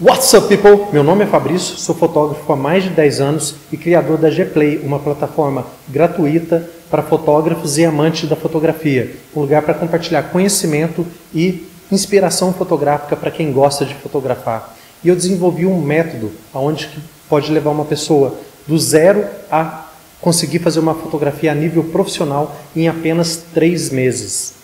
What's up, people? Meu nome é Fabrício, sou fotógrafo há mais de 10 anos e criador da Gplay, uma plataforma gratuita para fotógrafos e amantes da fotografia, um lugar para compartilhar conhecimento e inspiração fotográfica para quem gosta de fotografar. E eu desenvolvi um método onde pode levar uma pessoa do zero a conseguir fazer uma fotografia a nível profissional em apenas 3 meses.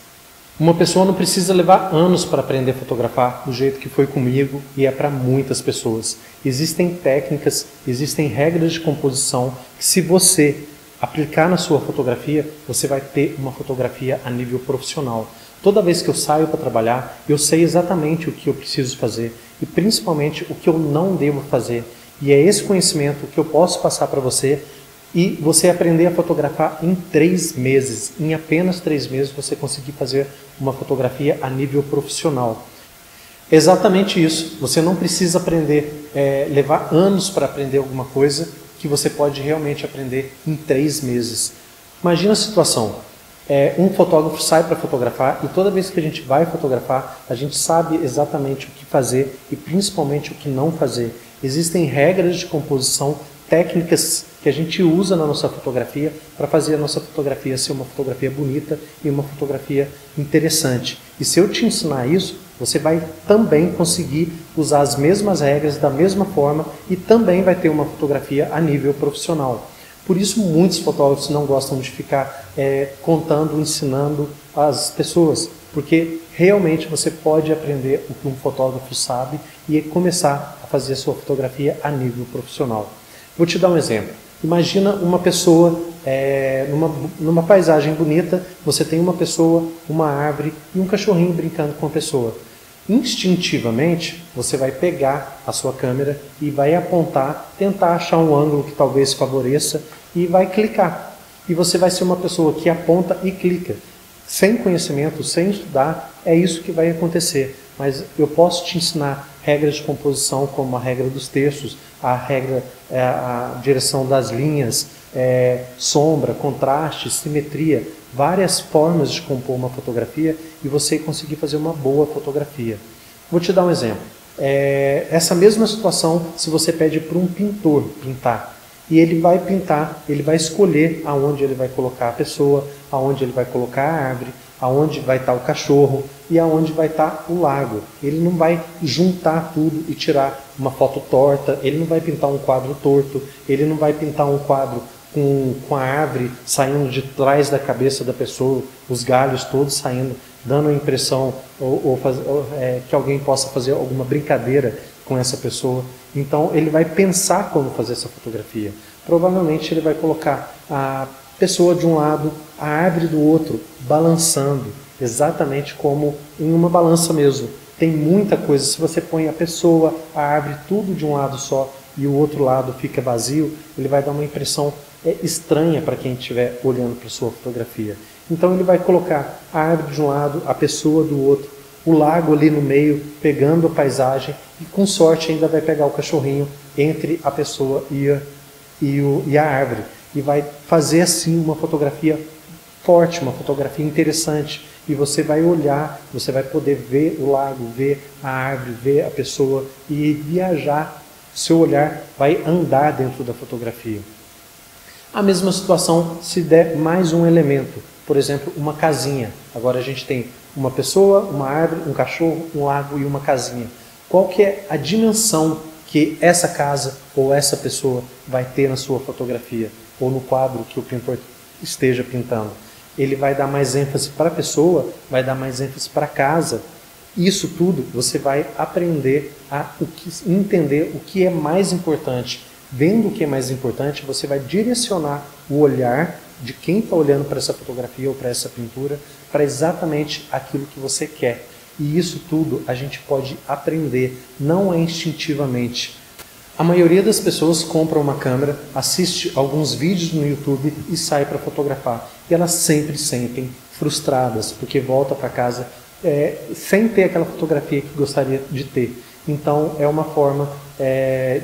Uma pessoa não precisa levar anos para aprender a fotografar do jeito que foi comigo e é para muitas pessoas. Existem técnicas, existem regras de composição que, se você aplicar na sua fotografia, você vai ter uma fotografia a nível profissional. Toda vez que eu saio para trabalhar, eu sei exatamente o que eu preciso fazer e principalmente o que eu não devo fazer. E é esse conhecimento que eu posso passar para você e você aprender a fotografar em 3 meses. Em apenas 3 meses você conseguir fazer uma fotografia a nível profissional. Exatamente isso. Você não precisa aprender, levar anos para aprender alguma coisa que você pode realmente aprender em 3 meses. Imagina a situação. Um fotógrafo sai para fotografar e toda vez que a gente vai fotografar, a gente sabe exatamente o que fazer e principalmente o que não fazer. Existem regras de composição, técnicas que a gente usa na nossa fotografia para fazer a nossa fotografia ser uma fotografia bonita e uma fotografia interessante. E se eu te ensinar isso, você vai também conseguir usar as mesmas regras da mesma forma e também vai ter uma fotografia a nível profissional. Por isso muitos fotógrafos não gostam de ficar contando, ensinando as pessoas, porque realmente você pode aprender o que um fotógrafo sabe e começar a fazer a sua fotografia a nível profissional. Vou te dar um exemplo. Imagina uma pessoa, numa paisagem bonita, você tem uma pessoa, uma árvore e um cachorrinho brincando com a pessoa. Instintivamente, você vai pegar a sua câmera e vai apontar, tentar achar um ângulo que talvez favoreça e vai clicar. E você vai ser uma pessoa que aponta e clica. Sem conhecimento, sem estudar, é isso que vai acontecer. Mas eu posso te ensinar regras de composição, como a regra dos terços, a direção das linhas, sombra, contraste, simetria, várias formas de compor uma fotografia e você conseguir fazer uma boa fotografia. Vou te dar um exemplo. Essa mesma situação, se você pede para um pintor pintar, e ele vai pintar, ele vai escolher aonde ele vai colocar a pessoa, aonde ele vai colocar a árvore, aonde vai estar o cachorro e aonde vai estar o lago. Ele não vai juntar tudo e tirar uma foto torta, ele não vai pintar um quadro torto, ele não vai pintar um quadro com a árvore saindo de trás da cabeça da pessoa, os galhos todos saindo, dando a impressão que alguém possa fazer alguma brincadeira com essa pessoa. Então ele vai pensar como fazer essa fotografia. Provavelmente ele vai colocar a pessoa de um lado, a árvore do outro, balançando, exatamente como em uma balança mesmo. Tem muita coisa, se você põe a pessoa, a árvore, tudo de um lado só e o outro lado fica vazio, ele vai dar uma impressão estranha para quem estiver olhando para a sua fotografia. Então ele vai colocar a árvore de um lado, a pessoa do outro, o lago ali no meio, pegando a paisagem e com sorte ainda vai pegar o cachorrinho entre a pessoa e a árvore. E vai fazer assim uma fotografia forte, uma fotografia interessante. E você vai olhar, você vai poder ver o lago, ver a árvore, ver a pessoa e viajar. Seu olhar vai andar dentro da fotografia. A mesma situação se der mais um elemento, por exemplo, uma casinha. Agora a gente tem uma pessoa, uma árvore, um cachorro, um lago e uma casinha. Qual que é a dimensão que essa casa ou essa pessoa vai ter na sua fotografia ou no quadro que o pintor esteja pintando? Ele vai dar mais ênfase para a pessoa, vai dar mais ênfase para a casa. Isso tudo você vai aprender a entender o que é mais importante. Vendo o que é mais importante, você vai direcionar o olhar de quem está olhando para essa fotografia ou para essa pintura para exatamente aquilo que você quer. E isso tudo a gente pode aprender, não é instintivamente. A maioria das pessoas compra uma câmera, assiste alguns vídeos no YouTube e sai para fotografar. E elas sempre sentem frustradas, porque volta para casa sem ter aquela fotografia que gostaria de ter. Então é uma forma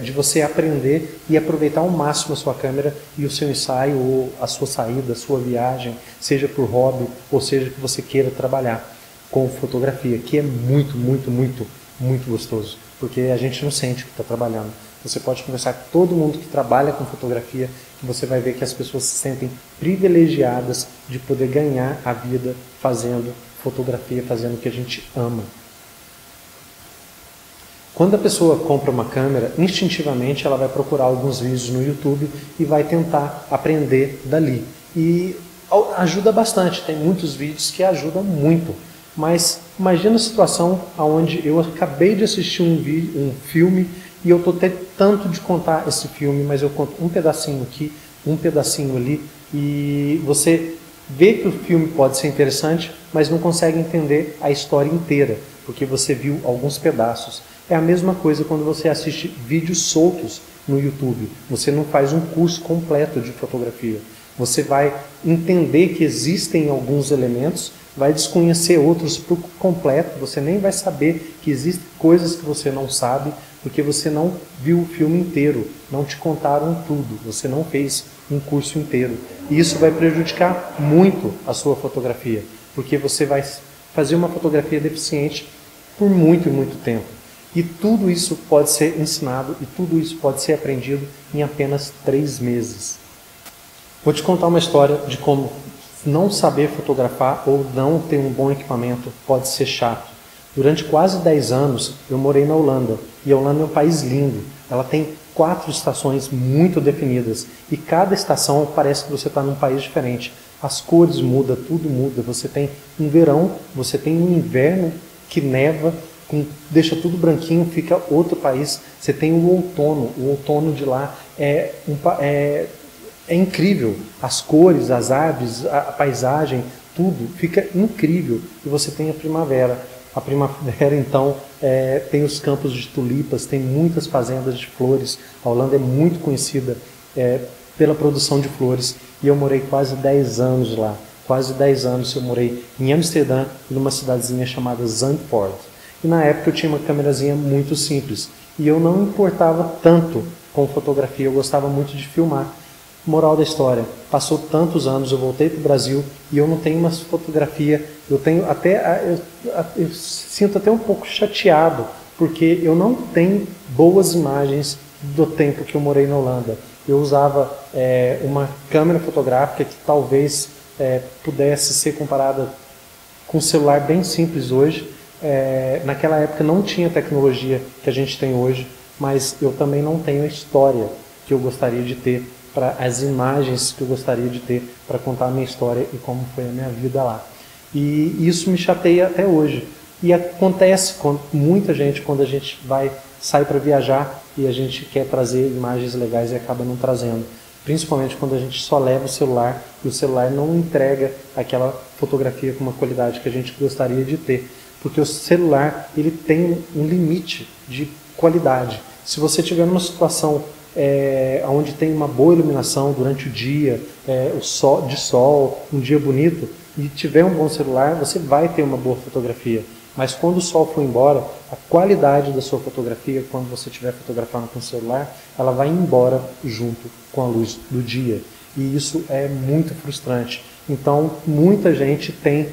de você aprender e aproveitar ao máximo a sua câmera e o seu ensaio, ou a sua saída, a sua viagem, seja por hobby ou seja que você queira trabalhar com fotografia, que é muito, muito, muito muito gostoso, porque a gente não sente que está trabalhando. Você pode conversar com todo mundo que trabalha com fotografia, que você vai ver que as pessoas se sentem privilegiadas de poder ganhar a vida fazendo fotografia, fazendo o que a gente ama. Quando a pessoa compra uma câmera, instintivamente ela vai procurar alguns vídeos no YouTube e vai tentar aprender dali. E ajuda bastante, tem muitos vídeos que ajudam muito. Mas imagina a situação onde eu acabei de assistir um filme e eu estou tentando de contar esse filme, mas eu conto um pedacinho aqui, um pedacinho ali, e você vê que o filme pode ser interessante, mas não consegue entender a história inteira, porque você viu alguns pedaços. É a mesma coisa quando você assiste vídeos soltos no YouTube. Você não faz um curso completo de fotografia. Você vai entender que existem alguns elementos, vai desconhecer outros por completo, você nem vai saber que existem coisas que você não sabe, porque você não viu o filme inteiro, não te contaram tudo, você não fez um curso inteiro. E isso vai prejudicar muito a sua fotografia, porque você vai fazer uma fotografia deficiente por muito e muito tempo. E tudo isso pode ser ensinado e tudo isso pode ser aprendido em apenas 3 meses. Vou te contar uma história de como não saber fotografar ou não ter um bom equipamento pode ser chato. Durante quase 10 anos eu morei na Holanda, e a Holanda é um país lindo. Ela tem 4 estações muito definidas, e cada estação parece que você está num país diferente. As cores mudam, tudo muda. Você tem um verão, você tem um inverno que neva, deixa tudo branquinho, fica outro país. Você tem o outono de lá é incrível. As cores, as aves, a paisagem, tudo fica incrível. E você tem a primavera. A primavera, então, tem os campos de tulipas, tem muitas fazendas de flores. A Holanda é muito conhecida pela produção de flores. E eu morei quase 10 anos lá. Quase 10 anos eu morei em Amsterdã, numa cidadezinha chamada Zandvoort. E na época eu tinha uma câmerazinha muito simples. E eu não importava tanto com fotografia, eu gostava muito de filmar. Moral da história, passou tantos anos, eu voltei para o Brasil e eu não tenho uma fotografia, eu sinto até um pouco chateado, porque eu não tenho boas imagens do tempo que eu morei na Holanda. Eu usava uma câmera fotográfica que talvez pudesse ser comparada com um celular bem simples hoje. Naquela época não tinha a tecnologia que a gente tem hoje, mas eu também não tenho a história que eu gostaria de ter, para as imagens que eu gostaria de ter para contar a minha história e como foi a minha vida lá. E isso me chateia até hoje. E acontece com muita gente quando a gente sai para viajar e a gente quer trazer imagens legais e acaba não trazendo. Principalmente quando a gente só leva o celular e o celular não entrega aquela fotografia com uma qualidade que a gente gostaria de ter. Porque o celular ele tem um limite de qualidade. Se você tiver numa situação onde tem uma boa iluminação durante o dia, de sol, um dia bonito, e tiver um bom celular, você vai ter uma boa fotografia. Mas quando o sol for embora, a qualidade da sua fotografia, quando você estiver fotografando com o celular, ela vai embora junto com a luz do dia. E isso é muito frustrante. Então, muita gente tem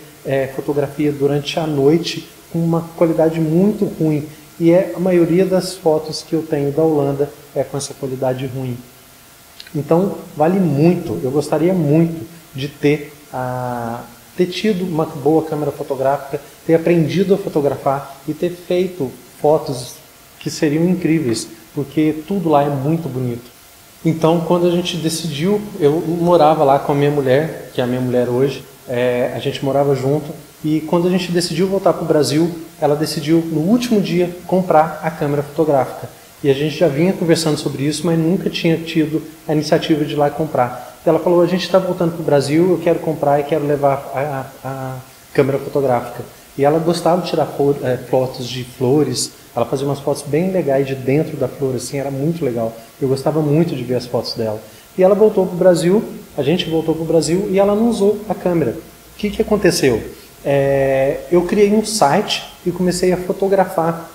fotografia durante a noite com uma qualidade muito ruim. E a maioria das fotos que eu tenho da Holanda é com essa qualidade ruim. Então, vale muito. Eu gostaria muito de ter tido uma boa câmera fotográfica, ter aprendido a fotografar e ter feito fotos que seriam incríveis, porque tudo lá é muito bonito. Então, quando a gente decidiu, eu morava lá com a minha mulher, que é a minha mulher hoje, a gente morava junto, e quando a gente decidiu voltar para o Brasil, ela decidiu, no último dia, comprar a câmera fotográfica. E a gente já vinha conversando sobre isso, mas nunca tinha tido a iniciativa de ir lá comprar. Ela falou, a gente está voltando para o Brasil, eu quero comprar e quero levar a câmera fotográfica. E ela gostava de tirar fotos de flores, ela fazia umas fotos bem legais de dentro da flor, assim, era muito legal. Eu gostava muito de ver as fotos dela. E ela voltou para o Brasil, a gente voltou para o Brasil e ela não usou a câmera. O que aconteceu? Eu criei um site e comecei a fotografar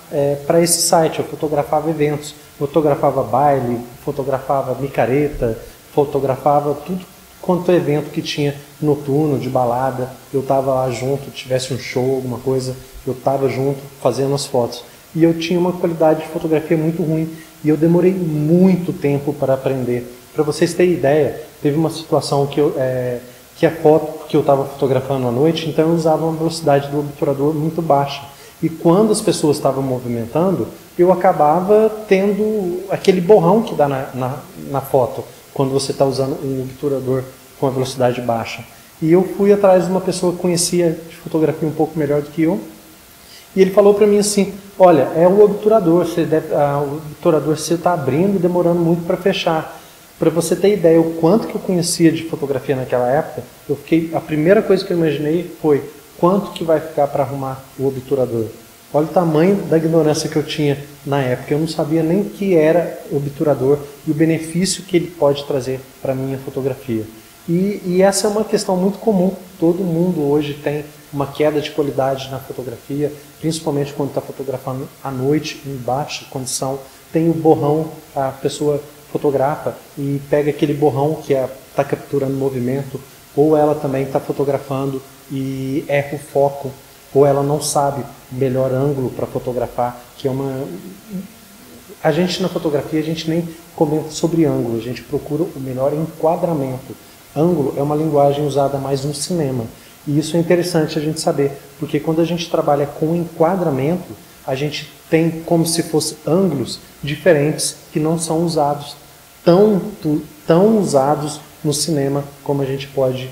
para esse site. Eu fotografava eventos, fotografava baile, fotografava micareta, fotografava tudo quanto evento que tinha noturno, de balada. Eu estava lá junto, tivesse um show, alguma coisa, eu estava junto fazendo as fotos. e eu tinha uma qualidade de fotografia muito ruim e eu demorei muito tempo para aprender. Para vocês terem ideia, teve uma situação que a foto que eu estava fotografando à noite, então eu usava uma velocidade do obturador muito baixa. E quando as pessoas estavam movimentando, eu acabava tendo aquele borrão que dá na foto, quando você está usando um obturador com a velocidade baixa. E eu fui atrás de uma pessoa que conhecia de fotografia um pouco melhor do que eu, e ele falou para mim assim, olha, é o obturador, o obturador você está abrindo e demorando muito para fechar. Para você ter ideia o quanto que eu conhecia de fotografia naquela época, a primeira coisa que eu imaginei foi quanto que vai ficar para arrumar o obturador. Olha o tamanho da ignorância que eu tinha na época. Eu não sabia nem o que era obturador e o benefício que ele pode trazer para a minha fotografia. E essa é uma questão muito comum. Todo mundo hoje tem uma queda de qualidade na fotografia, principalmente quando está fotografando à noite, em baixa condição. Tem o borrão, a pessoa fotografa e pega aquele borrão que está capturando movimento, ou ela também está fotografando e erra o foco, ou ela não sabe o melhor ângulo para fotografar, que é A gente na fotografia, a gente nem comenta sobre ângulo, a gente procura o melhor enquadramento. Ângulo é uma linguagem usada mais no cinema, e isso é interessante a gente saber, porque quando a gente trabalha com enquadramento, a gente tem como se fossem ângulos diferentes que não são usados tão usados no cinema como a gente pode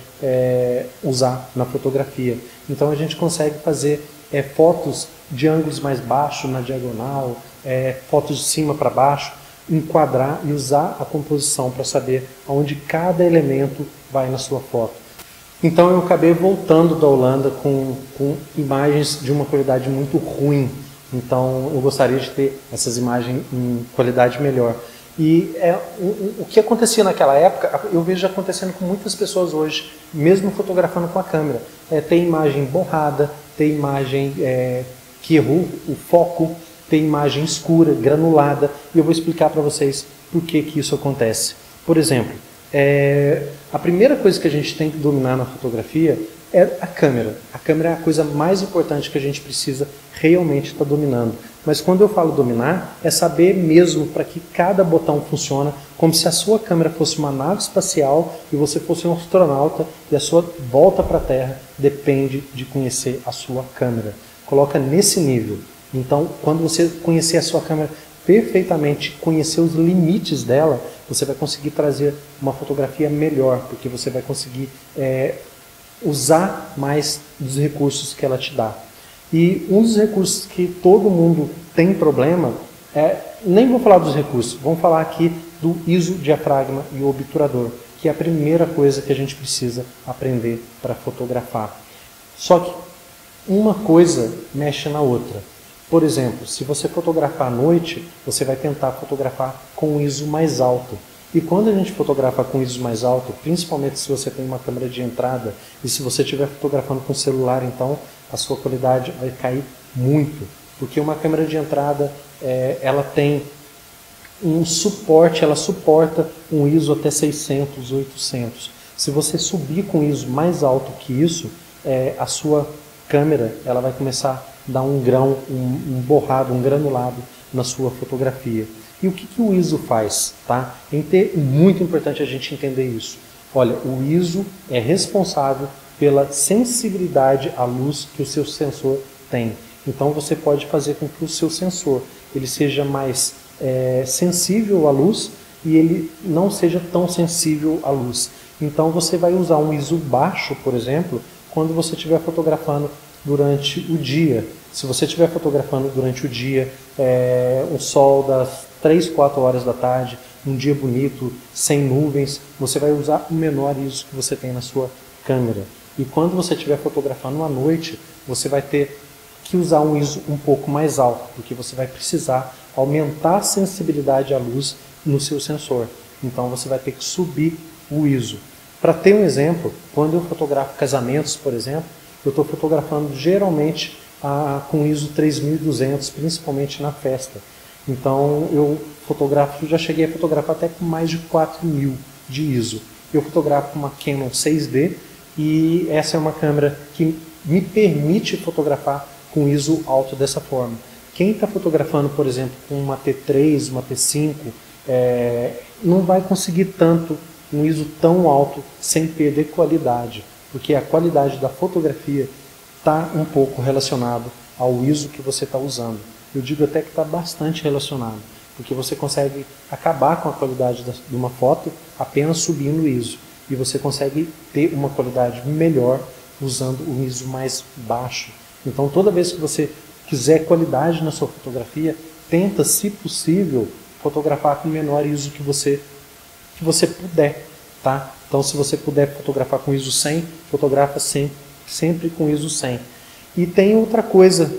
usar na fotografia. Então a gente consegue fazer fotos de ângulos mais baixos na diagonal, fotos de cima para baixo, enquadrar e usar a composição para saber onde cada elemento vai na sua foto. Então eu acabei voltando da Holanda com imagens de uma qualidade muito ruim. Então eu gostaria de ter essas imagens em qualidade melhor. E o que acontecia naquela época, eu vejo acontecendo com muitas pessoas hoje, mesmo fotografando com a câmera. Tem imagem borrada, tem imagem que errou o foco, tem imagem escura, granulada, e eu vou explicar para vocês por que isso acontece. Por exemplo, a primeira coisa que a gente tem que dominar na fotografia é a câmera. A câmera é a coisa mais importante que a gente precisa realmente estar dominando. Mas quando eu falo dominar, é saber mesmo para que cada botão funciona, como se a sua câmera fosse uma nave espacial e você fosse um astronauta e a sua volta para a Terra depende de conhecer a sua câmera. Coloca nesse nível. Então, quando você conhecer a sua câmera perfeitamente, conhecer os limites dela, você vai conseguir trazer uma fotografia melhor, porque você vai conseguir usar mais dos recursos que ela te dá. E um dos recursos que todo mundo tem problema nem vou falar dos recursos, vamos falar aqui do ISO, diafragma e o obturador, que é a primeira coisa que a gente precisa aprender para fotografar. Só que uma coisa mexe na outra. Por exemplo, se você fotografar à noite, você vai tentar fotografar com um ISO mais alto. E quando a gente fotografa com ISO mais alto, principalmente se você tem uma câmera de entrada e se você estiver fotografando com celular, então a sua qualidade vai cair muito. Porque uma câmera de entrada, ela tem um suporte, ela suporta um ISO até 600, 800. Se você subir com ISO mais alto que isso, a sua câmera ela vai começar a dar um grão, um borrado, um granulado na sua fotografia. E o que o ISO faz? Tá? É muito importante a gente entender isso. Olha, o ISO é responsável pela sensibilidade à luz que o seu sensor tem. Então você pode fazer com que o seu sensor ele seja mais sensível à luz e ele não seja tão sensível à luz. Então você vai usar um ISO baixo, por exemplo, quando você estiver fotografando durante o dia. Se você estiver fotografando durante o dia, o sol das 3, 4 horas da tarde, um dia bonito, sem nuvens, você vai usar o menor ISO que você tem na sua câmera. E quando você estiver fotografando à noite, você vai ter que usar um ISO um pouco mais alto, porque você vai precisar aumentar a sensibilidade à luz no seu sensor. Então você vai ter que subir o ISO. Para ter um exemplo, quando eu fotografo casamentos, por exemplo, eu estou fotografando geralmente com ISO 3200, principalmente na festa. Então eu já cheguei a fotografar até com mais de 4000 de ISO. Eu fotografo com uma Canon 6D e essa é uma câmera que me permite fotografar com ISO alto dessa forma. Quem está fotografando, por exemplo, com uma T3, uma T5, não vai conseguir tanto um ISO tão alto sem perder qualidade, porque a qualidade da fotografia está um pouco relacionado ao ISO que você está usando. Eu digo até que está bastante relacionado, porque você consegue acabar com a qualidade de uma foto apenas subindo o ISO, e você consegue ter uma qualidade melhor usando o ISO mais baixo. Então, toda vez que você quiser qualidade na sua fotografia, tenta, se possível, fotografar com o menor ISO que você puder, tá? Então, se você puder fotografar com ISO 100, fotografa sempre com ISO 100. E tem outra coisa,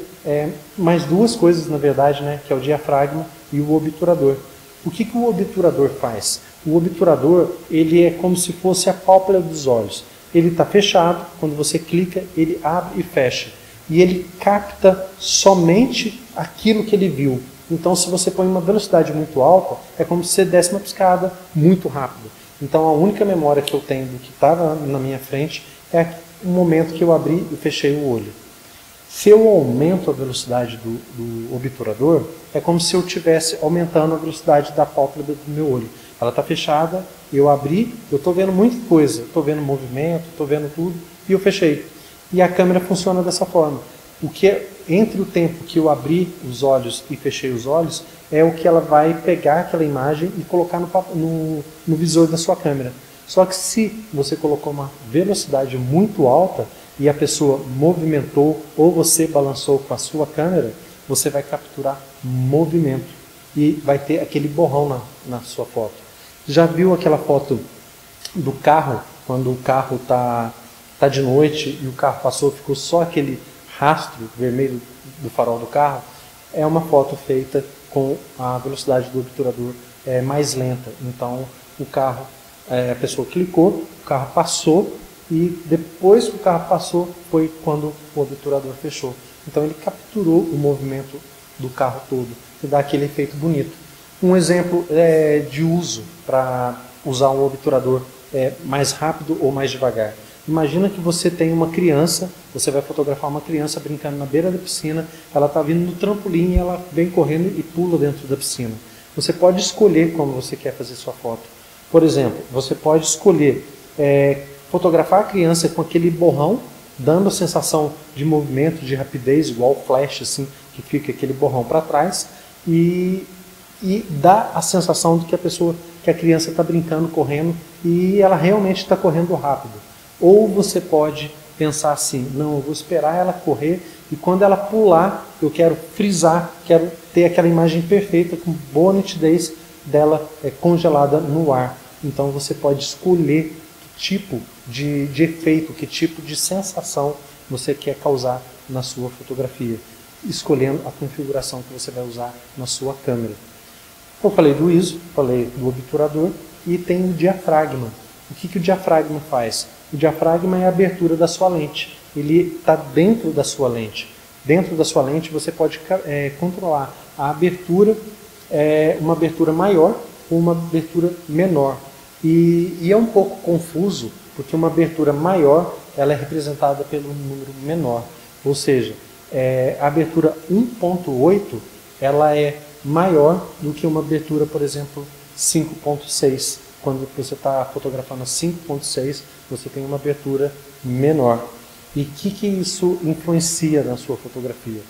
mais duas coisas na verdade, né, que é o diafragma e o obturador. O que o obturador faz? O obturador, ele é como se fosse a pálpebra dos olhos. Ele está fechado, quando você clica, ele abre e fecha. E ele capta somente aquilo que ele viu. Então, se você põe uma velocidade muito alta, é como se você desse uma piscada muito rápido. Então, a única memória que eu tenho do que estava na minha frente é o momento que eu abri e fechei o olho. Se eu aumento a velocidade do obturador, é como se eu estivesse aumentando a velocidade da pálpebra do meu olho. Ela está fechada, eu abri, eu estou vendo muita coisa, estou vendo movimento, estou vendo tudo, e eu fechei. E a câmera funciona dessa forma. O que entre o tempo que eu abri os olhos e fechei os olhos, é o que ela vai pegar aquela imagem e colocar no visor da sua câmera. Só que se você colocou uma velocidade muito alta e a pessoa movimentou ou você balançou com a sua câmera, você vai capturar movimento e vai ter aquele borrão na sua foto. Já viu aquela foto do carro, quando o carro está de noite e o carro passou, ficou só aquele rastro vermelho do farol do carro? É uma foto feita com a velocidade do obturador mais lenta. Então o carro, a pessoa clicou, o carro passou e depois que o carro passou foi quando o obturador fechou. Então ele capturou o movimento do carro todo e dá aquele efeito bonito. Um exemplo de uso para usar um obturador mais rápido ou mais devagar. Imagina que você tem uma criança, você vai fotografar uma criança brincando na beira da piscina, ela está vindo no trampolim e ela vem correndo e pula dentro da piscina. Você pode escolher como você quer fazer sua foto. Por exemplo, você pode escolher fotografar a criança com aquele borrão, dando a sensação de movimento, de rapidez, igual flash, assim, que fica aquele borrão para trás, e dá a sensação de que a criança está brincando, correndo, e ela realmente está correndo rápido. Ou você pode pensar assim, não, eu vou esperar ela correr e quando ela pular, eu quero frisar, quero ter aquela imagem perfeita, com boa nitidez dela congelada no ar. Então você pode escolher que tipo de efeito, que tipo de sensação você quer causar na sua fotografia, escolhendo a configuração que você vai usar na sua câmera. Eu falei do ISO, falei do obturador e tem o diafragma. O que o diafragma faz? O diafragma é a abertura da sua lente. Ele está dentro da sua lente. Dentro da sua lente você pode controlar a abertura, uma abertura maior ou uma abertura menor. E é um pouco confuso, porque uma abertura maior ela é representada pelo número menor. Ou seja, a abertura 1.8 ela é maior do que uma abertura, por exemplo, 5.6. Quando você está fotografando a 5.6, você tem uma abertura menor. E o que isso influencia na sua fotografia?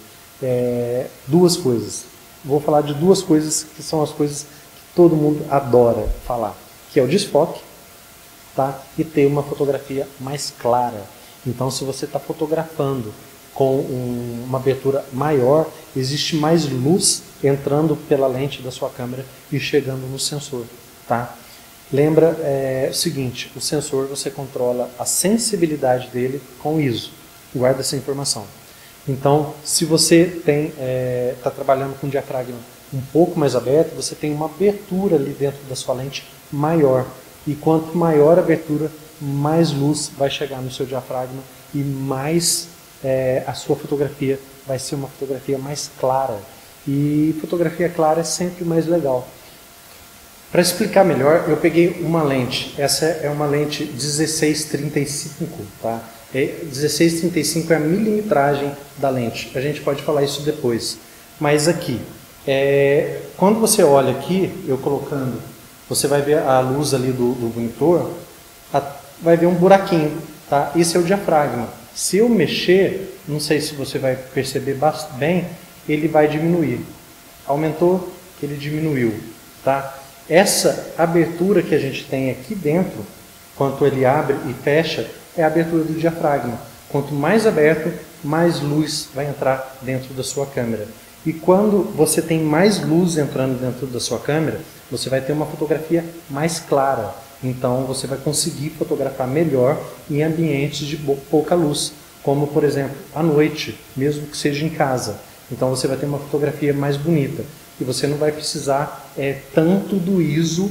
Duas coisas. Vou falar de duas coisas que são as coisas que todo mundo adora falar, que é o desfoque, tá? E ter uma fotografia mais clara. Então, se você está fotografando com uma abertura maior, existe mais luz entrando pela lente da sua câmera e chegando no sensor, tá? Lembra o seguinte, o sensor você controla a sensibilidade dele com o ISO, guarda essa informação. Então, se você está trabalhando com um diafragma um pouco mais aberto, você tem uma abertura ali dentro da sua lente maior. E quanto maior a abertura, mais luz vai chegar no seu diafragma e mais a sua fotografia vai ser uma fotografia mais clara. E fotografia clara é sempre mais legal. Para explicar melhor, eu peguei uma lente. Essa é uma lente 16-35, tá? 16-35 é a milimetragem da lente. A gente pode falar isso depois. Mas aqui, quando você olha aqui, eu colocando, você vai ver a luz ali do monitor, vai ver um buraquinho, tá? Esse é o diafragma. Se eu mexer, não sei se você vai perceber bem, ele vai diminuir. Aumentou, ele diminuiu, tá? Essa abertura que a gente tem aqui dentro, quanto ele abre e fecha, é a abertura do diafragma. Quanto mais aberto, mais luz vai entrar dentro da sua câmera. E quando você tem mais luz entrando dentro da sua câmera, você vai ter uma fotografia mais clara. Então você vai conseguir fotografar melhor em ambientes de pouca luz, como por exemplo à noite, mesmo que seja em casa. Então você vai ter uma fotografia mais bonita. E você não vai precisar tanto do ISO,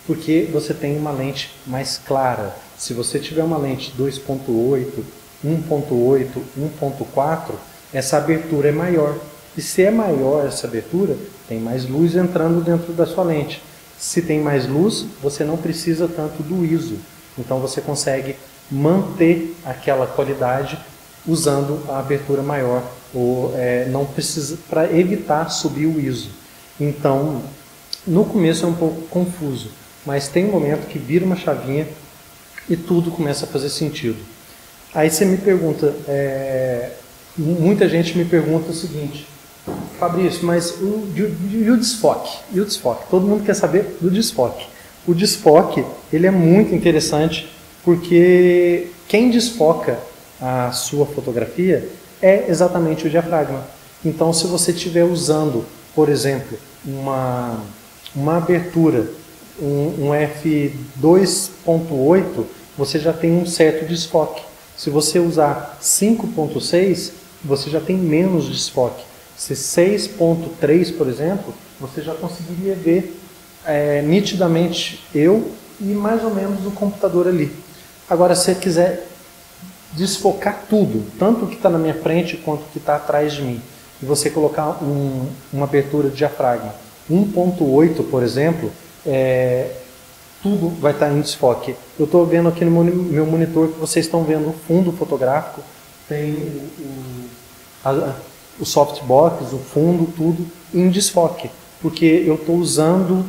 porque você tem uma lente mais clara. Se você tiver uma lente 2.8, 1.8, 1.4, essa abertura é maior. E se é maior essa abertura, tem mais luz entrando dentro da sua lente. Se tem mais luz, você não precisa tanto do ISO. Então você consegue manter aquela qualidade usando a abertura maior, ou não precisa, para evitar subir o ISO. Então, no começo é um pouco confuso, mas tem um momento que vira uma chavinha e tudo começa a fazer sentido. Aí você me pergunta, muita gente me pergunta o seguinte: Fabrício, mas e o desfoque? E o desfoque? Todo mundo quer saber do desfoque. O desfoque, ele é muito interessante, porque quem desfoca a sua fotografia é exatamente o diafragma. Então, se você estiver usando, por exemplo, uma abertura, um f2.8, você já tem um certo desfoque. Se você usar 5.6, você já tem menos desfoque. Se 6.3, por exemplo, você já conseguiria ver nitidamente eu e mais ou menos o computador ali. Agora, se você quiser desfocar tudo, tanto o que está na minha frente quanto o que está atrás de mim, e você colocar uma abertura de diafragma 1.8, por exemplo, tudo vai estar em desfoque. Eu estou vendo aqui no meu monitor que vocês estão vendo o fundo fotográfico, tem o softbox, o fundo, tudo em desfoque, porque eu estou usando,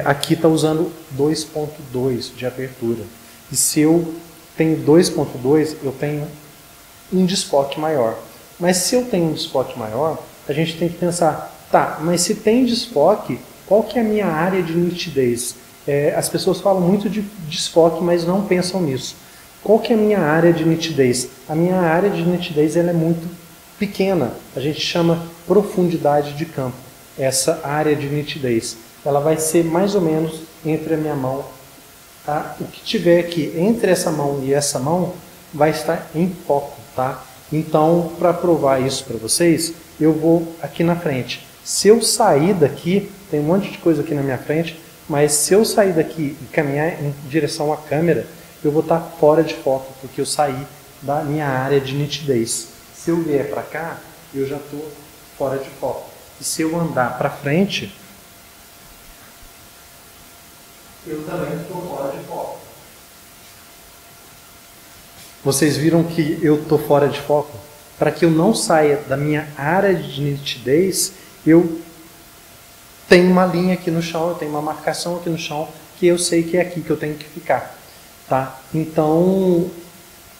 aqui está usando 2.2 de abertura. E se eu tenho 2.2, eu tenho um desfoque maior. Mas se eu tenho um desfoque maior, a gente tem que pensar, tá, mas se tem desfoque, qual que é a minha área de nitidez? As pessoas falam muito de desfoque, mas não pensam nisso. Qual que é a minha área de nitidez? A minha área de nitidez ela é muito pequena. A gente chama profundidade de campo. Essa área de nitidez, ela vai ser mais ou menos entre a minha mão. Tá? O que tiver aqui entre essa mão e essa mão vai estar em foco, tá? Então, para provar isso para vocês, eu vou aqui na frente. Se eu sair daqui, tem um monte de coisa aqui na minha frente, mas se eu sair daqui e caminhar em direção à câmera, eu vou estar fora de foco, porque eu saí da minha área de nitidez. Se eu vier para cá, eu já estou fora de foco. E se eu andar para frente, eu também estou fora de foco. Vocês viram que eu estou fora de foco? Para que eu não saia da minha área de nitidez, eu tenho uma linha aqui no chão, eu tenho uma marcação aqui no chão, que eu sei que é aqui que eu tenho que ficar. Tá? Então,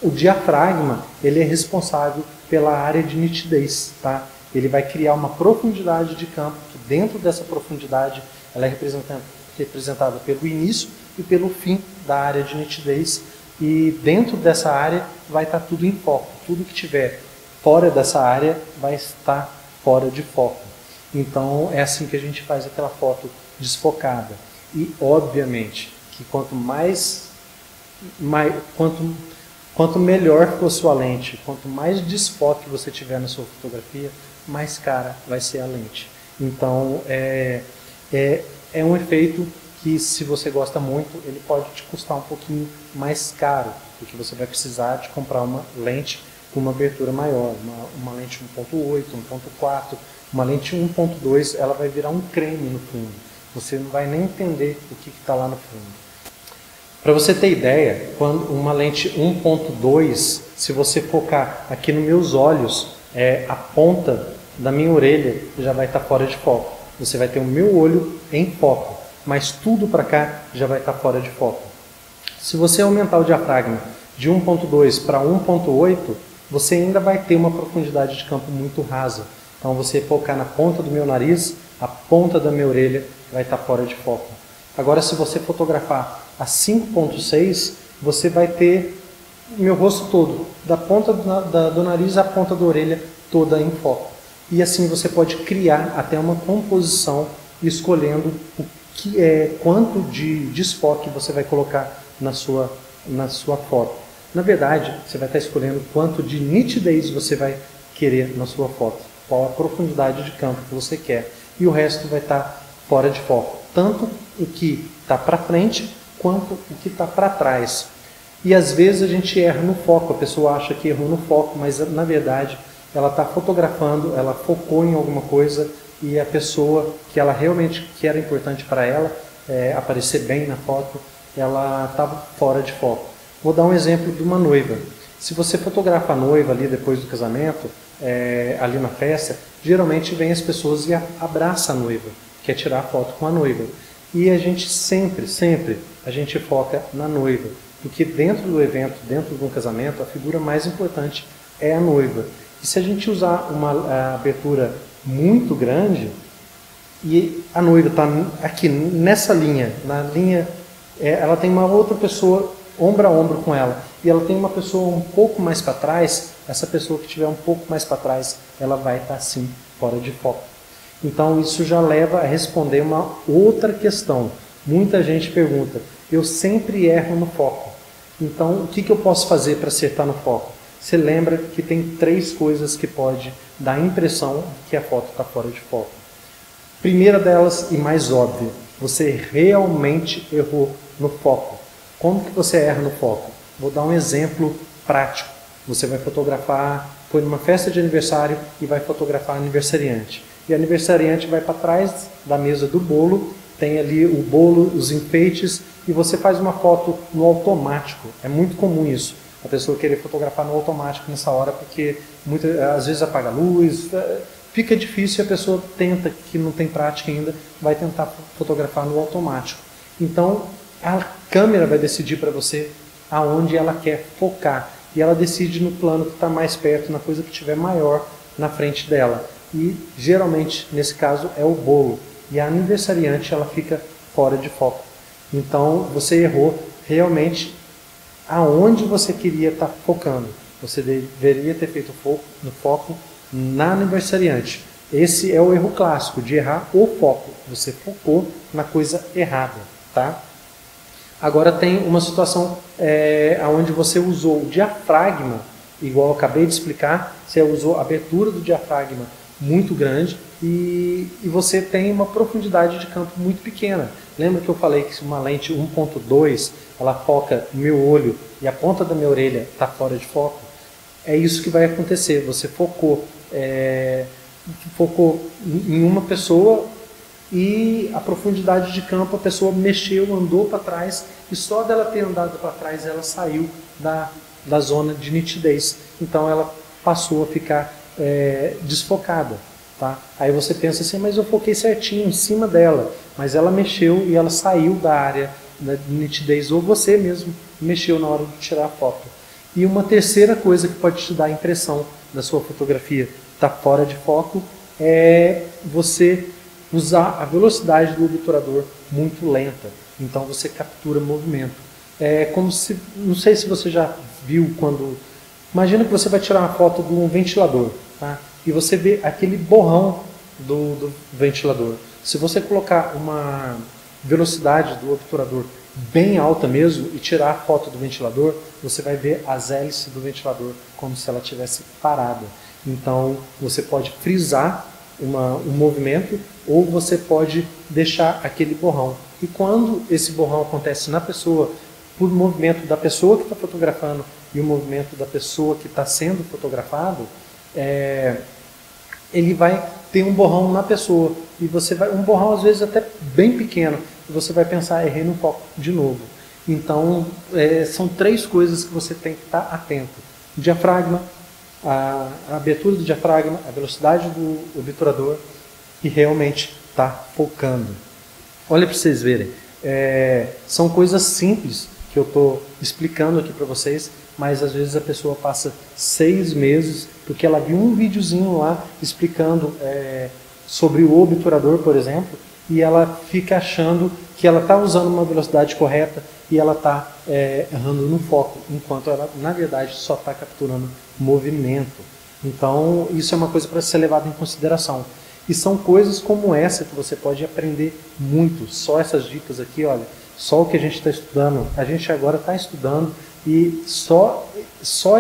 o diafragma ele é responsável pela área de nitidez. Tá? Ele vai criar uma profundidade de campo, que dentro dessa profundidade ela é representada pelo início e pelo fim da área de nitidez. E dentro dessa área vai estar tudo em foco. Tudo que tiver fora dessa área vai estar fora de foco. Então é assim que a gente faz aquela foto desfocada. E obviamente que quanto melhor for sua lente, quanto mais desfoque você tiver na sua fotografia, mais cara vai ser a lente. Então é um efeito que, se você gosta muito, ele pode te custar um pouquinho mais caro, porque você vai precisar de comprar uma lente com uma abertura maior, uma lente 1.8, 1.4, uma lente 1.2, ela vai virar um creme no fundo. Você não vai nem entender o que está lá no fundo. Para você ter ideia, quando uma lente 1.2, se você focar aqui nos meus olhos, a ponta da minha orelha já vai estar fora de foco. Você vai ter o meu olho em foco, mas tudo para cá já vai estar fora de foco. Se você aumentar o diafragma de 1.2 para 1.8, você ainda vai ter uma profundidade de campo muito rasa. Então você focar na ponta do meu nariz, a ponta da minha orelha vai estar fora de foco. Agora, se você fotografar a 5.6, você vai ter meu rosto todo, da ponta do nariz à ponta da orelha toda em foco. E assim você pode criar até uma composição escolhendo quanto de desfoque você vai colocar na sua foto. Na verdade, você vai estar escolhendo quanto de nitidez você vai querer na sua foto, qual a profundidade de campo que você quer. E o resto vai estar fora de foco, tanto o que está para frente quanto o que está para trás. E às vezes a gente erra no foco, a pessoa acha que errou no foco, mas na verdade ela está fotografando, ela focou em alguma coisa e a pessoa que ela realmente que era importante para ela aparecer bem na foto, ela estava fora de foco. Vou dar um exemplo de uma noiva. Se você fotografa a noiva ali depois do casamento, ali na festa, geralmente vem as pessoas e abraça a noiva, quer tirar a foto com a noiva. E a gente sempre a gente foca na noiva, porque dentro do evento, dentro de um casamento, a figura mais importante é a noiva. E se a gente usar uma abertura muito grande, e a noiva está aqui nessa linha, ela tem uma outra pessoa ombro a ombro com ela, e ela tem uma pessoa um pouco mais para trás, essa pessoa que estiver um pouco mais para trás, ela vai estar assim, fora de foco. Então isso já leva a responder uma outra questão. Muita gente pergunta, eu sempre erro no foco, então o que eu posso fazer para acertar no foco? Você lembra que tem 3 coisas que pode dar a impressão que a foto está fora de foco. Primeira delas e mais óbvia, você realmente errou no foco. Como que você erra no foco? Vou dar um exemplo prático. Você vai fotografar, foi numa festa de aniversário e vai fotografar aniversariante. E o aniversariante vai para trás da mesa do bolo, tem ali o bolo, os enfeites, e você faz uma foto no automático. É muito comum isso, a pessoa querer fotografar no automático nessa hora, porque às vezes apaga a luz, fica difícil e a pessoa tenta, que não tem prática ainda, vai tentar fotografar no automático. Então, a câmera vai decidir para você aonde ela quer focar. E ela decide no plano que está mais perto, na coisa que estiver maior na frente dela. E geralmente, nesse caso, é o bolo. E a aniversariante, ela fica fora de foco. Então, você errou realmente aonde você queria estar focando. Você deveria ter feito foco na aniversariante. Esse é o erro clássico, de errar o foco. Você focou na coisa errada, tá? Agora tem uma situação onde você usou o diafragma, igual eu acabei de explicar, você usou a abertura do diafragma muito grande e você tem uma profundidade de campo muito pequena. Lembra que eu falei que uma lente 1.2, ela foca no meu olho e a ponta da minha orelha está fora de foco? É isso que vai acontecer, você focou em uma pessoa e a profundidade de campo, a pessoa mexeu, andou para trás e só dela ter andado para trás ela saiu da zona de nitidez. Então ela passou a ficar desfocada. Tá? Aí você pensa assim, mas eu foquei certinho em cima dela, mas ela mexeu e ela saiu da área da nitidez, ou você mesmo mexeu na hora de tirar a foto. E uma terceira coisa que pode te dar a impressão da sua fotografia está fora de foco é você usar a velocidade do obturador muito lenta. Então você captura movimento. É como se, não sei se você já viu quando... Imagina que você vai tirar uma foto de um ventilador, tá? E você vê aquele borrão do ventilador. Se você colocar uma velocidade do obturador bem alta mesmo e tirar a foto do ventilador, você vai ver as hélices do ventilador como se ela tivesse parada. Então você pode frisar um movimento ou você pode deixar aquele borrão. E quando esse borrão acontece na pessoa, por movimento da pessoa que está fotografando e o movimento da pessoa que está sendo fotografado, ele vai ter um borrão na pessoa. E você vai, um borrão às vezes até bem pequeno, e você vai pensar, errei no foco de novo. Então, são 3 coisas que você tem que estar atento. O diafragma, a abertura do diafragma, a velocidade do obturador e realmente está focando. Olha para vocês verem, são coisas simples que eu estou explicando aqui para vocês, mas às vezes a pessoa passa 6 meses porque ela viu um videozinho lá explicando sobre o obturador, por exemplo, e ela fica achando que ela está usando uma velocidade correta e ela está errando no foco, enquanto ela, na verdade, só está capturando movimento. Então, isso é uma coisa para ser levada em consideração. E são coisas como essa que você pode aprender muito. Só essas dicas aqui, olha, só o que a gente está estudando, a gente agora está estudando e só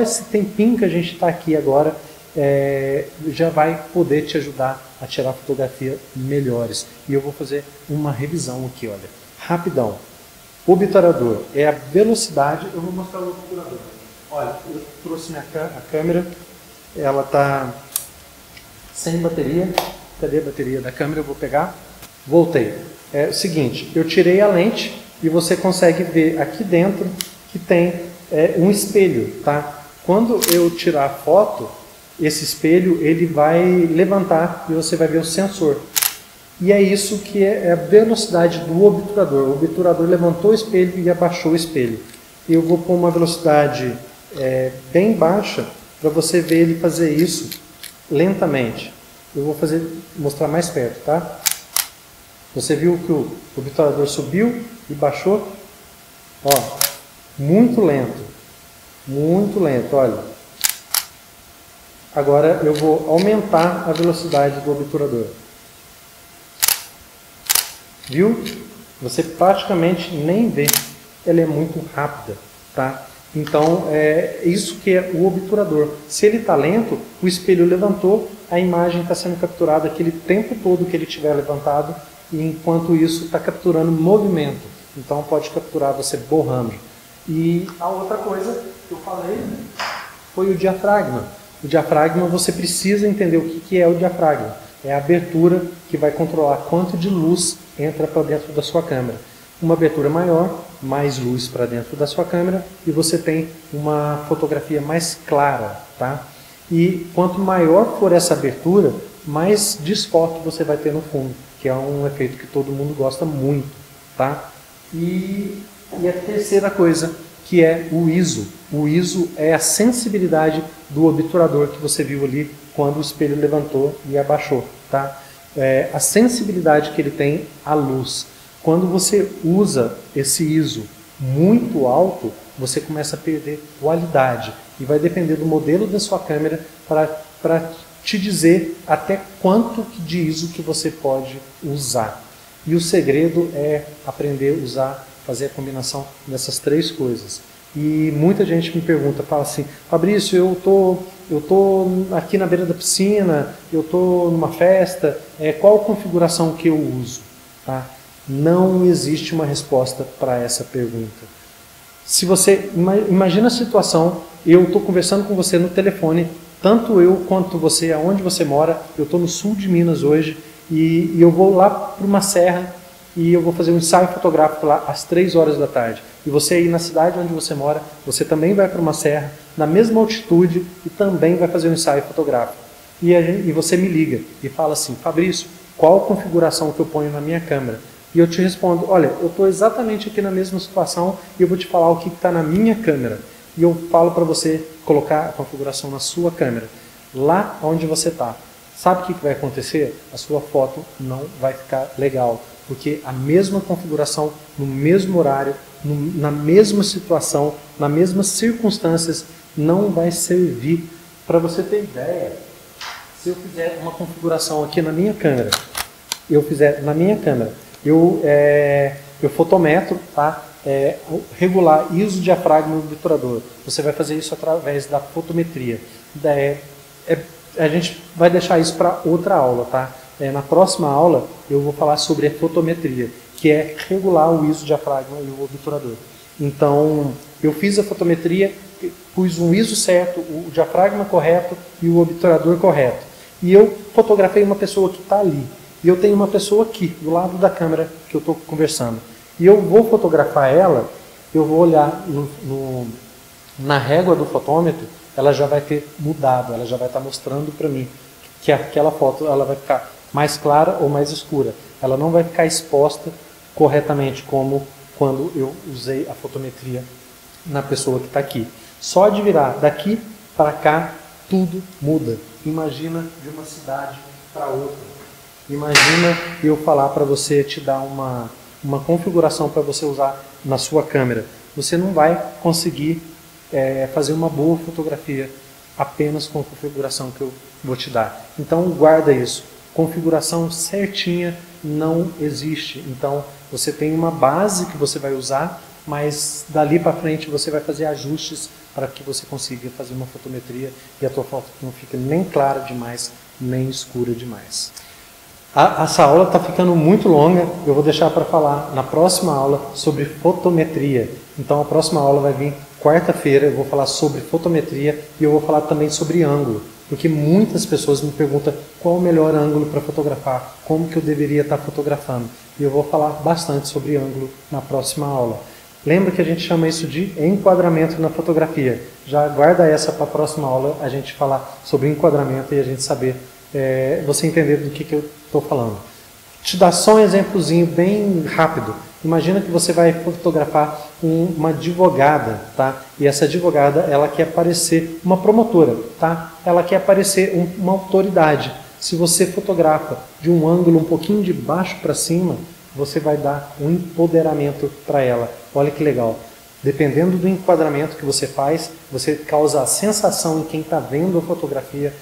esse tempinho que a gente está aqui agora já vai poder te ajudar a tirar fotografia melhores. E eu vou fazer uma revisão aqui, olha, rapidão. O obturador é a velocidade, eu vou mostrar o obturador. Olha, eu trouxe a câmera, ela está sem bateria. Cadê a bateria da câmera? Eu vou pegar. Voltei. É o seguinte, eu tirei a lente e você consegue ver aqui dentro que tem um espelho, tá? Quando eu tirar a foto, esse espelho ele vai levantar e você vai ver o sensor. E é isso que é a velocidade do obturador. O obturador levantou o espelho e abaixou o espelho. Eu vou pôr uma velocidade bem baixa para você ver ele fazer isso lentamente. Eu vou mostrar mais perto, tá? Você viu que o obturador subiu e baixou? Ó, muito lento, olha. Agora eu vou aumentar a velocidade do obturador. Viu? Você praticamente nem vê. Ela é muito rápida, tá? Então, é isso que é o obturador. Se ele está lento, o espelho levantou, a imagem está sendo capturada aquele tempo todo que ele tiver levantado, e enquanto isso está capturando movimento. Então, pode capturar você borrando. E a outra coisa que eu falei foi o diafragma. O diafragma, você precisa entender o que é o diafragma. É a abertura que vai controlar quanto de luz entra para dentro da sua câmera. Uma abertura maior, mais luz para dentro da sua câmera e você tem uma fotografia mais clara, tá? E quanto maior for essa abertura, mais desfoque você vai ter no fundo, que é um efeito que todo mundo gosta muito, tá? E a terceira coisa, que é o ISO. O ISO é a sensibilidade do obturador que você viu ali quando o espelho levantou e abaixou, tá? A sensibilidade que ele tem à luz. Quando você usa esse ISO muito alto, você começa a perder qualidade. E vai depender do modelo da sua câmera para te dizer até quanto de ISO que você pode usar. E o segredo é aprender a usar, fazer a combinação dessas 3 coisas. E muita gente me pergunta, fala assim, Fabrício, eu tô aqui na beira da piscina, eu tô numa festa, qual configuração que eu uso? Tá? Não existe uma resposta para essa pergunta. Se você imagina a situação, eu estou conversando com você no telefone, tanto eu quanto você, aonde você mora, eu estou no sul de Minas hoje e eu vou lá para uma serra e eu vou fazer um ensaio fotográfico lá às 3 horas da tarde. E você aí na cidade onde você mora, você também vai para uma serra, na mesma altitude e também vai fazer um ensaio fotográfico. E você me liga e fala assim, Fabrício, qual a configuração que eu ponho na minha câmera? E eu te respondo, olha, eu estou exatamente aqui na mesma situação e eu vou te falar o que está na minha câmera. E eu falo para você colocar a configuração na sua câmera, lá onde você está. Sabe o que vai acontecer? A sua foto não vai ficar legal, porque a mesma configuração, no mesmo horário, na mesma situação, nas mesmas circunstâncias, não vai servir. Para você ter ideia, se eu fizer uma configuração aqui na minha câmera, eu fotometro, tá? Regular ISO, diafragma e obturador. Você vai fazer isso através da fotometria. A gente vai deixar isso para outra aula, tá? Na próxima aula eu vou falar sobre a fotometria, que é regular o ISO, diafragma e o obturador. Então, eu fiz a fotometria, pus um ISO certo, o diafragma correto e o obturador correto. E eu fotografei uma pessoa que está ali. E eu tenho uma pessoa aqui, do lado da câmera que eu estou conversando. E eu vou fotografar ela, eu vou olhar na régua do fotômetro ela já vai ter mudado, ela já vai estar mostrando para mim que aquela foto ela vai ficar mais clara ou mais escura. Ela não vai ficar exposta corretamente como quando eu usei a fotometria na pessoa que está aqui. Só de virar daqui para cá, tudo muda. Imagina de uma cidade para outra. Imagina eu falar para você, te dar uma configuração para você usar na sua câmera. Você não vai conseguir fazer uma boa fotografia apenas com a configuração que eu vou te dar. Então guarda isso. Configuração certinha não existe. Então você tem uma base que você vai usar, mas dali para frente você vai fazer ajustes para que você consiga fazer uma fotometria e a tua foto não fica nem clara demais, nem escura demais. Essa aula está ficando muito longa, eu vou deixar para falar na próxima aula sobre fotometria. Então a próxima aula vai vir quarta-feira, eu vou falar sobre fotometria e eu vou falar também sobre ângulo. Porque muitas pessoas me perguntam qual o melhor ângulo para fotografar, como que eu deveria estar fotografando. E eu vou falar bastante sobre ângulo na próxima aula. Lembra que a gente chama isso de enquadramento na fotografia. Já guarda essa para a próxima aula, a gente falar sobre enquadramento e a gente saber, você entender do que eu estou falando. Te dar só um exemplozinho bem rápido. Imagina que você vai fotografar uma advogada, tá? E essa advogada, ela quer parecer uma promotora, tá? Ela quer parecer uma autoridade. Se você fotografa de um ângulo um pouquinho de baixo para cima, você vai dar um empoderamento para ela. Olha que legal. Dependendo do enquadramento que você faz, você causa a sensação em quem está vendo a fotografia,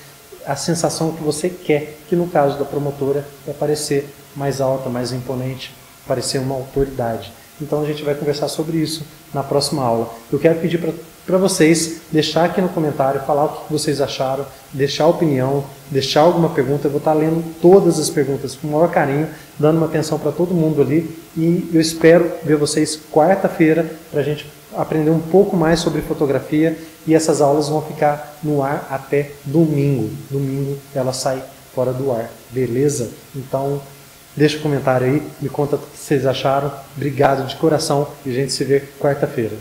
a sensação que você quer, que no caso da promotora é parecer mais alta, mais imponente, parecer uma autoridade. Então a gente vai conversar sobre isso na próxima aula. Eu quero pedir para vocês deixar aqui no comentário, falar o que vocês acharam, deixar opinião, deixar alguma pergunta. Eu vou estar lendo todas as perguntas com o maior carinho, dando uma atenção para todo mundo ali. E eu espero ver vocês quarta-feira para a gente aprender um pouco mais sobre fotografia. E essas aulas vão ficar no ar até domingo. Domingo ela sai fora do ar, beleza? Então deixa um comentário aí, me conta o que vocês acharam. Obrigado de coração e a gente se vê quarta-feira.